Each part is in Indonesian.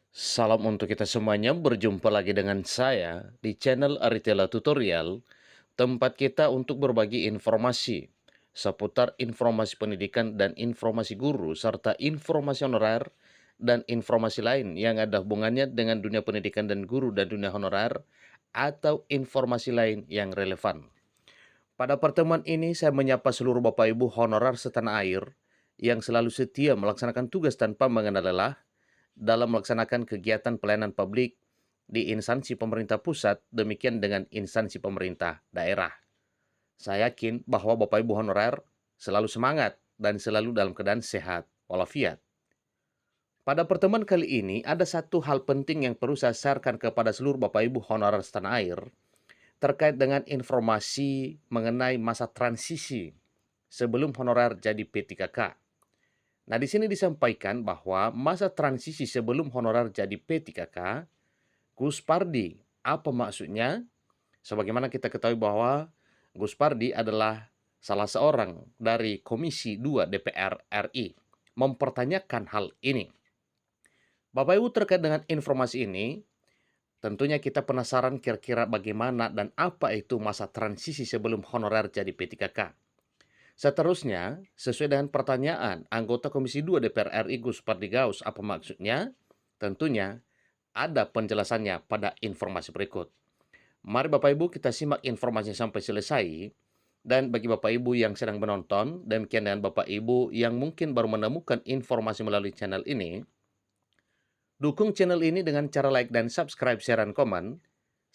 Salam untuk kita semuanya, berjumpa lagi dengan saya di channel Aritela Tutorial, tempat kita untuk berbagi informasi seputar informasi pendidikan dan informasi guru, serta informasi honorer dan informasi lain yang ada hubungannya dengan dunia pendidikan dan guru dan dunia honorer, atau informasi lain yang relevan. Pada pertemuan ini, saya menyapa seluruh Bapak Ibu honorer setanah air yang selalu setia melaksanakan tugas tanpa mengenal lelah dalam melaksanakan kegiatan pelayanan publik di instansi pemerintah pusat, demikian dengan instansi pemerintah daerah. Saya yakin bahwa Bapak Ibu honorer selalu semangat dan selalu dalam keadaan sehat walafiat. Pada pertemuan kali ini, ada satu hal penting yang perlu saya sharekan kepada seluruh Bapak Ibu honorer setanah air terkait dengan informasi mengenai masa transisi sebelum honorer jadi P3K. Nah, di sini disampaikan bahwa masa transisi sebelum honorer jadi P3K, Gus Pardi, apa maksudnya? Sebagaimana kita ketahui bahwa Gus Pardi adalah salah seorang dari Komisi 2 DPR RI, mempertanyakan hal ini. Bapak Ibu, terkait dengan informasi ini, tentunya kita penasaran kira-kira bagaimana dan apa itu masa transisi sebelum honorer jadi P3K. Seterusnya, sesuai dengan pertanyaan anggota Komisi 2 DPR RI Gus Pardigaus, apa maksudnya? Tentunya ada penjelasannya pada informasi berikut. Mari Bapak Ibu kita simak informasinya sampai selesai. Dan bagi Bapak Ibu yang sedang menonton, demikian dengan Bapak Ibu yang mungkin baru menemukan informasi melalui channel ini, dukung channel ini dengan cara like dan subscribe, share, dan komen,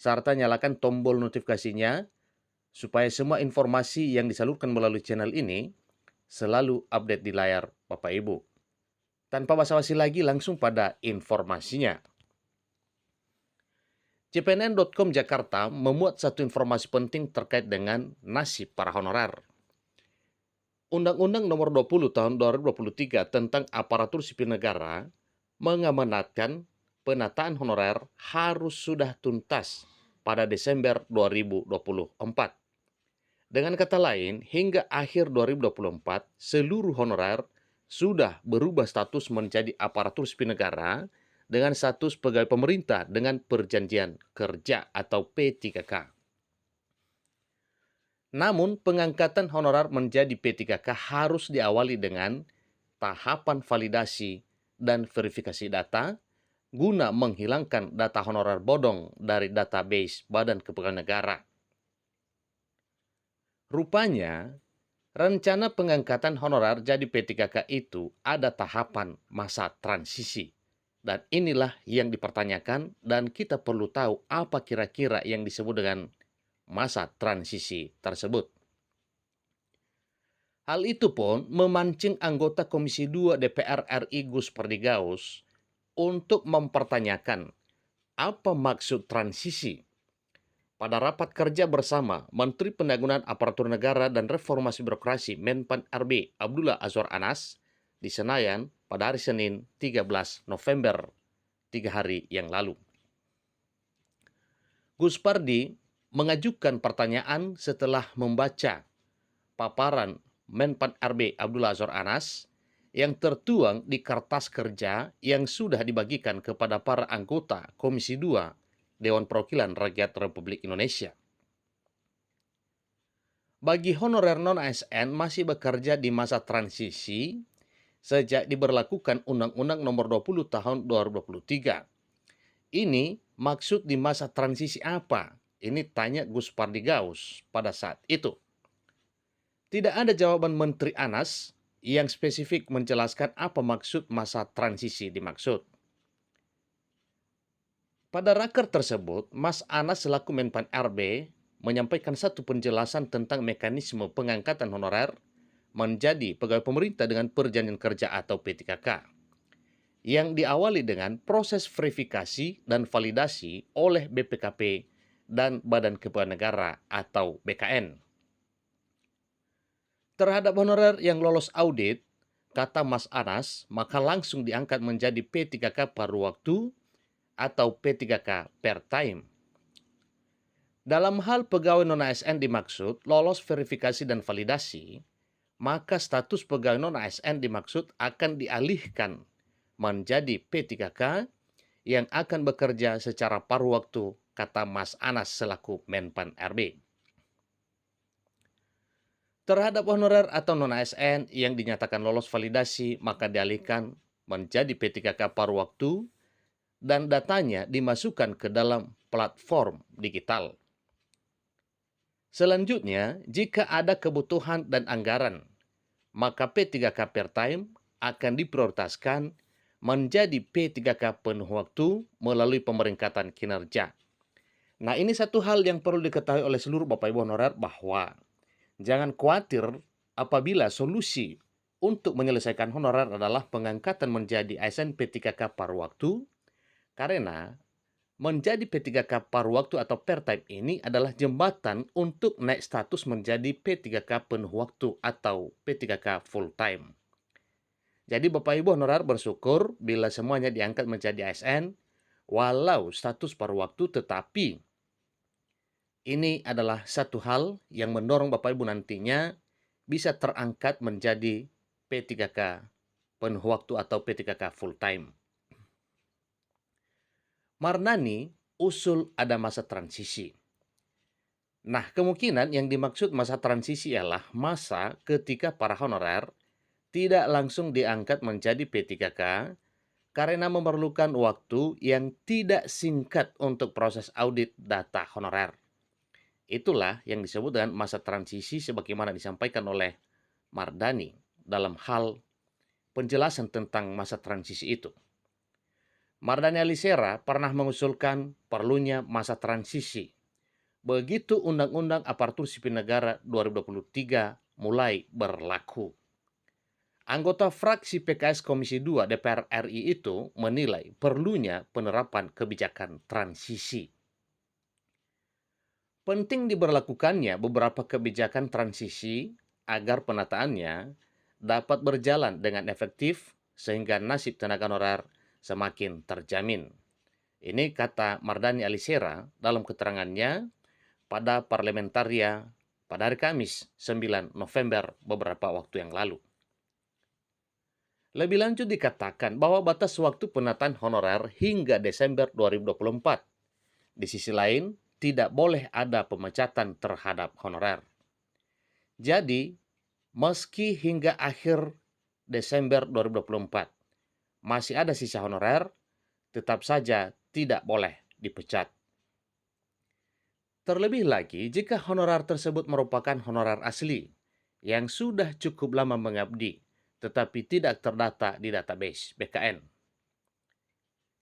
serta nyalakan tombol notifikasinya supaya semua informasi yang disalurkan melalui channel ini selalu update di layar Bapak Ibu. Tanpa basa-basi lagi, langsung pada informasinya. CPNN.com Jakarta memuat satu informasi penting terkait dengan nasib para honorer. Undang-Undang Nomor 20 Tahun 2023 tentang Aparatur Sipil Negara mengamanatkan penataan honorer harus sudah tuntas pada Desember 2024. Dengan kata lain, hingga akhir 2024, seluruh honorer sudah berubah status menjadi aparatur sipil negara dengan status pegawai pemerintah dengan perjanjian kerja atau P3K. Namun, pengangkatan honorer menjadi P3K harus diawali dengan tahapan validasi dan verifikasi data guna menghilangkan data honorer bodong dari database Badan Kepegawaian Negara. Rupanya, rencana pengangkatan honorer jadi P3K itu ada tahapan masa transisi. Dan inilah yang dipertanyakan dan kita perlu tahu apa kira-kira yang disebut dengan masa transisi tersebut. Hal itu pun memancing anggota Komisi 2 DPR RI Gus Pardigaus untuk mempertanyakan apa maksud transisi. Pada rapat kerja bersama Menteri Pendayagunaan Aparatur Negara dan Reformasi Birokrasi Menpan RB Abdullah Azwar Anas di Senayan pada hari Senin 13 November, 3 hari yang lalu. Gus Pardi mengajukan pertanyaan setelah membaca paparan Menpan RB Abdullah Azwar Anas yang tertuang di kertas kerja yang sudah dibagikan kepada para anggota Komisi 2 Dewan Perwakilan Rakyat Republik Indonesia. Bagi honorer non-ASN masih bekerja di masa transisi sejak diberlakukan Undang-Undang Nomor 20 Tahun 2023. Ini maksud di masa transisi apa? Ini tanya Gus Pardigaus pada saat itu. Tidak ada jawaban Menteri Anas yang spesifik menjelaskan apa maksud masa transisi dimaksud. Pada raker tersebut, Mas Anas selaku Menpan RB menyampaikan satu penjelasan tentang mekanisme pengangkatan honorer menjadi pegawai pemerintah dengan perjanjian kerja atau P3K yang diawali dengan proses verifikasi dan validasi oleh BPKP dan Badan Kepegawaian Negara atau BKN. Terhadap honorer yang lolos audit, kata Mas Anas, maka langsung diangkat menjadi P3K paruh waktu atau P3K per time. Dalam hal pegawai non-ASN dimaksud lolos verifikasi dan validasi, maka status pegawai non-ASN dimaksud akan dialihkan menjadi P3K yang akan bekerja secara paruh waktu, kata Mas Anas selaku Menpan RB. Terhadap honorer atau non-ASN yang dinyatakan lolos validasi, maka dialihkan menjadi P3K paruh waktu dan datanya dimasukkan ke dalam platform digital. Selanjutnya, jika ada kebutuhan dan anggaran, maka P3K per time akan diprioritaskan menjadi P3K penuh waktu melalui pemeringkatan kinerja. Nah, ini satu hal yang perlu diketahui oleh seluruh Bapak Ibu honorer bahwa jangan khawatir apabila solusi untuk menyelesaikan honorer adalah pengangkatan menjadi ASN P3K paruh waktu, karena menjadi P3K paruh waktu atau per time ini adalah jembatan untuk naik status menjadi P3K penuh waktu atau P3K full time. Jadi Bapak Ibu honorer bersyukur bila semuanya diangkat menjadi ASN walau status paruh waktu, tetapi ini adalah satu hal yang mendorong Bapak Ibu nantinya bisa terangkat menjadi P3K penuh waktu atau P3K full time. Mardani usul ada masa transisi. Nah, kemungkinan yang dimaksud masa transisi ialah masa ketika para honorer tidak langsung diangkat menjadi P3K karena memerlukan waktu yang tidak singkat untuk proses audit data honorer. Itulah yang disebut dengan masa transisi sebagaimana disampaikan oleh Mardani dalam hal penjelasan tentang masa transisi itu. Mardani Alisera pernah mengusulkan perlunya masa transisi begitu Undang-Undang Aparatur Sipil Negara 2023 mulai berlaku. Anggota fraksi PKS Komisi 2 DPR RI itu menilai perlunya penerapan kebijakan transisi. Penting diberlakukannya beberapa kebijakan transisi agar penataannya dapat berjalan dengan efektif sehingga nasib tenaga honorer semakin terjamin. Ini kata Mardani Alisera dalam keterangannya pada Parlamentaria pada hari Kamis 9 November beberapa waktu yang lalu. Lebih lanjut dikatakan bahwa batas waktu penataan honorer hingga Desember 2024. Di sisi lain, tidak boleh ada pemecatan terhadap honorer. Jadi, meski hingga akhir Desember 2024 masih ada sisa honorer, tetap saja tidak boleh dipecat. Terlebih lagi, jika honorer tersebut merupakan honorer asli yang sudah cukup lama mengabdi, tetapi tidak terdata di database BKN.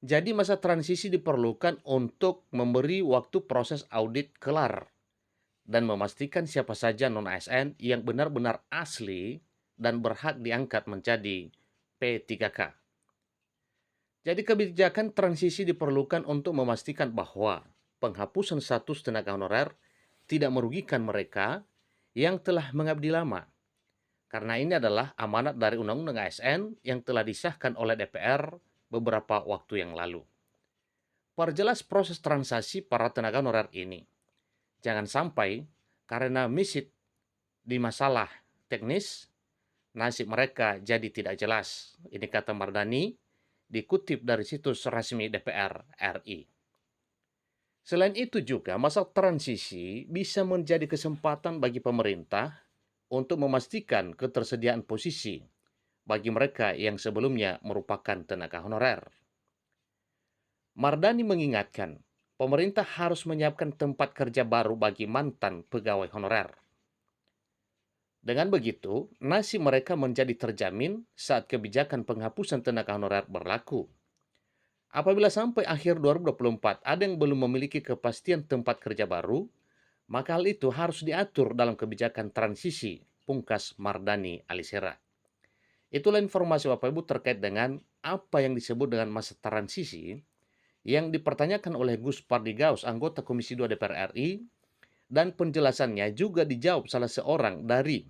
Jadi masa transisi diperlukan untuk memberi waktu proses audit kelar dan memastikan siapa saja non-ASN yang benar-benar asli dan berhak diangkat menjadi P3K. Jadi kebijakan transisi diperlukan untuk memastikan bahwa penghapusan status tenaga honorer tidak merugikan mereka yang telah mengabdi lama. Karena ini adalah amanat dari Undang-Undang ASN yang telah disahkan oleh DPR beberapa waktu yang lalu. Perjelas proses transaksi para tenaga honorer ini. Jangan sampai karena misit di masalah teknis, nasib mereka jadi tidak jelas. Ini kata Mardani, dikutip dari situs resmi DPR RI. Selain itu juga, masa transisi bisa menjadi kesempatan bagi pemerintah untuk memastikan ketersediaan posisi bagi mereka yang sebelumnya merupakan tenaga honorer. Mardani mengingatkan, pemerintah harus menyiapkan tempat kerja baru bagi mantan pegawai honorer. Dengan begitu, nasib mereka menjadi terjamin saat kebijakan penghapusan tenaga honorer berlaku. Apabila sampai akhir 2024 ada yang belum memiliki kepastian tempat kerja baru, maka hal itu harus diatur dalam kebijakan transisi, pungkas Mardani Alisera. Itulah informasi Bapak Ibu terkait dengan apa yang disebut dengan masa transisi yang dipertanyakan oleh Gus Pardigaus, anggota Komisi 2 DPR RI, dan penjelasannya juga dijawab salah seorang dari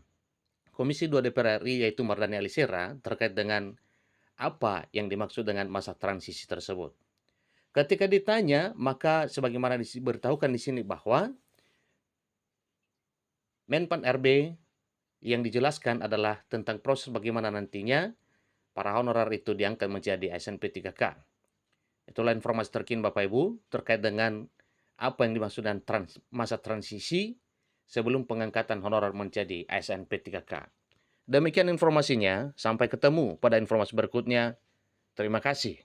Komisi 2 DPR RI yaitu Mardani Alisera terkait dengan apa yang dimaksud dengan masa transisi tersebut. Ketika ditanya, maka sebagaimana diberitahukan di sini bahwa Menpan RB yang dijelaskan adalah tentang proses bagaimana nantinya para honorer itu diangkat menjadi ASN P3K. Itulah informasi terkini Bapak Ibu terkait dengan apa yang dimaksud dengan masa transisi sebelum pengangkatan honorer menjadi ASN P3K. Demikian informasinya, sampai ketemu pada informasi berikutnya. Terima kasih.